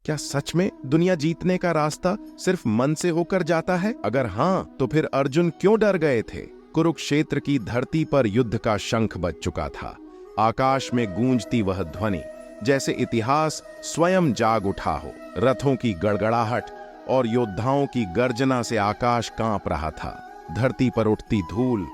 क्या सच में दुनिया जीतने का रास्ता सिर्फ मन से होकर जाता है? अगर हाँ, तो फिर अर्जुन क्यों डर गए थे? कुरुक्षेत्र की धरती पर युद्ध का शंख बज चुका था। आकाश में गूंजती वह ध्वनि जैसे इतिहास स्वयं जाग उठा हो। रथों की गड़गड़ाहट और योद्धाओं की गर्जना से आकाश कांप रहा था। धरती पर उठती धूल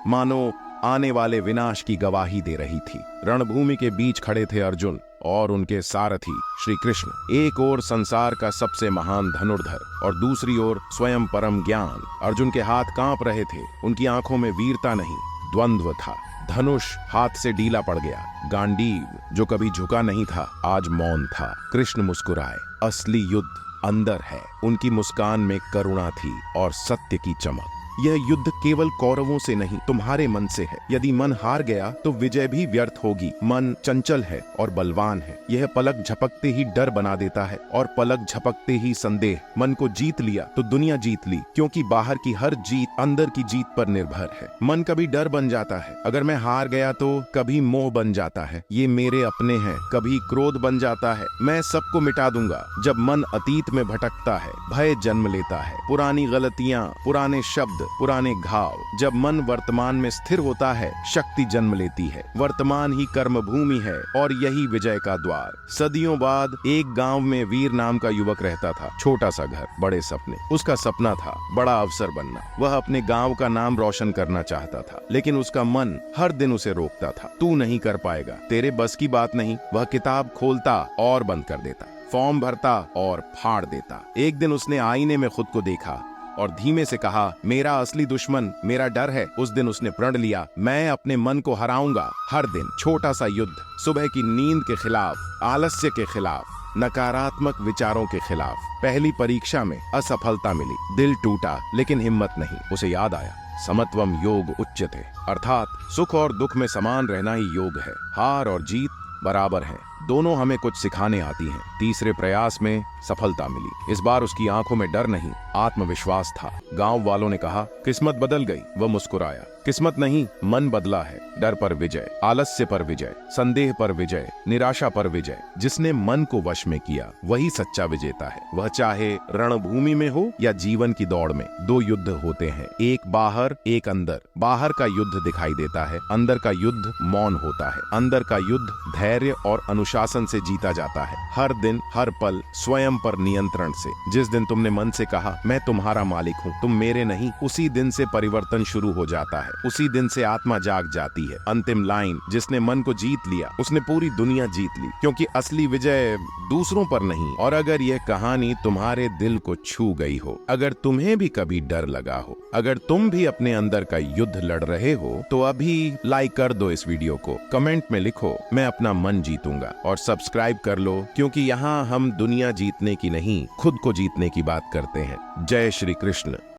मानो आने वाले विनाश की गवाही दे रही थी। रणभूमि के बीच खड़े थे अर्जुन और उनके सारथी श्री कृष्ण। एक ओर संसार का सबसे महान धनुर्धर और दूसरी ओर स्वयं परम ज्ञान। अर्जुन के हाथ कांप रहे थे, उनकी आंखों में वीरता नहीं, द्वंद्व था। धनुष हाथ से ढीला पड़ गया। गांडीव जो कभी झुका नहीं था, आज मौन था। कृष्ण मुस्कुराए। असली युद्ध अंदर है। उनकी मुस्कान में करुणा थी और सत्य की चमक। यह युद्ध केवल कौरवों से नहीं, तुम्हारे मन से है। यदि मन हार गया तो विजय भी व्यर्थ होगी। मन चंचल है और बलवान है। यह पलक झपकते ही डर बना देता है और पलक झपकते ही संदेह। मन को जीत लिया तो दुनिया जीत ली, क्योंकि बाहर की हर जीत अंदर की जीत पर निर्भर है। मन कभी डर बन जाता है, अगर मैं हार गया तो कभी मोह बन जाता है, ये मेरे अपने हैं। कभी क्रोध बन जाता है, मैं सबको मिटा दूंगा। जब मन अतीत में भटकता है, भय जन्म लेता है। पुरानी गलतियां, पुराने शब्द, पुराने घाव। जब मन वर्तमान में स्थिर होता है, शक्ति जन्म लेती है। वर्तमान ही कर्म भूमि है और यही विजय का द्वार। सदियों बाद एक गांव में वीर नाम का युवक रहता था। छोटा सा घर, बड़े सपने। उसका सपना था बड़ा अफसर बनना। वह अपने गांव का नाम रोशन करना चाहता था, लेकिन उसका मन हर दिन उसे रोकता था। तू नहीं कर पाएगा, तेरे बस की बात नहीं। वह किताब खोलता और बंद कर देता, फॉर्म भरता और फाड़ देता। एक दिन उसने आईने में खुद को देखा और धीमे से कहा, मेरा असली दुश्मन मेरा डर है। उस दिन उसने प्रण लिया, मैं अपने मन को हराऊंगा। हर दिन छोटा सा युद्ध, सुबह की नींद के खिलाफ, आलस्य के खिलाफ, नकारात्मक विचारों के खिलाफ। पहली परीक्षा में असफलता मिली, दिल टूटा, लेकिन हिम्मत नहीं। उसे याद आया, समत्वम योग उच्यते, अर्थात सुख और दुख में समान रहना ही योग है। हार और जीत बराबर है, दोनों हमें कुछ सिखाने आती हैं। तीसरे प्रयास में सफलता मिली। इस बार उसकी आंखों में डर नहीं, आत्मविश्वास था। गांव वालों ने कहा, किस्मत बदल गई। वह मुस्कुराया, किस्मत नहीं, मन बदला है। डर पर विजय, आलस्य पर विजय, संदेह पर विजय, निराशा पर विजय। जिसने मन को वश में किया वही सच्चा विजेता है। वह चाहे रणभूमि में हो या जीवन की दौड़ में। दो युद्ध होते हैं, एक बाहर, एक अंदर। बाहर का युद्ध दिखाई देता है, अंदर का युद्ध मौन होता है। अंदर का युद्ध धैर्य और अनुशासन से जीता जाता है। हर दिन, हर पल स्वयं पर नियंत्रण से। जिस दिन तुमने मन से कहा, मैं तुम्हारा मालिक हूँ, तुम मेरे नहीं, उसी दिन से परिवर्तन शुरू हो जाता है। उसी दिन से आत्मा जाग जाती है। अंतिम लाइन, जिसने मन को जीत लिया उसने पूरी दुनिया जीत ली, क्योंकि असली विजय दूसरों पर नहीं। और अगर यह कहानी तुम्हारे दिल को छू गई हो, अगर तुम्हें भी कभी डर लगा हो, अगर तुम भी अपने अंदर का युद्ध लड़ रहे हो, तो अभी लाइक कर दो इस वीडियो को। कमेंट में लिखो, मैं अपना मन जीतूंगा। और सब्सक्राइब कर लो, क्योंकि यहाँ हम दुनिया जीतने की नहीं, खुद को जीतने की बात करते हैं। जय श्री कृष्ण।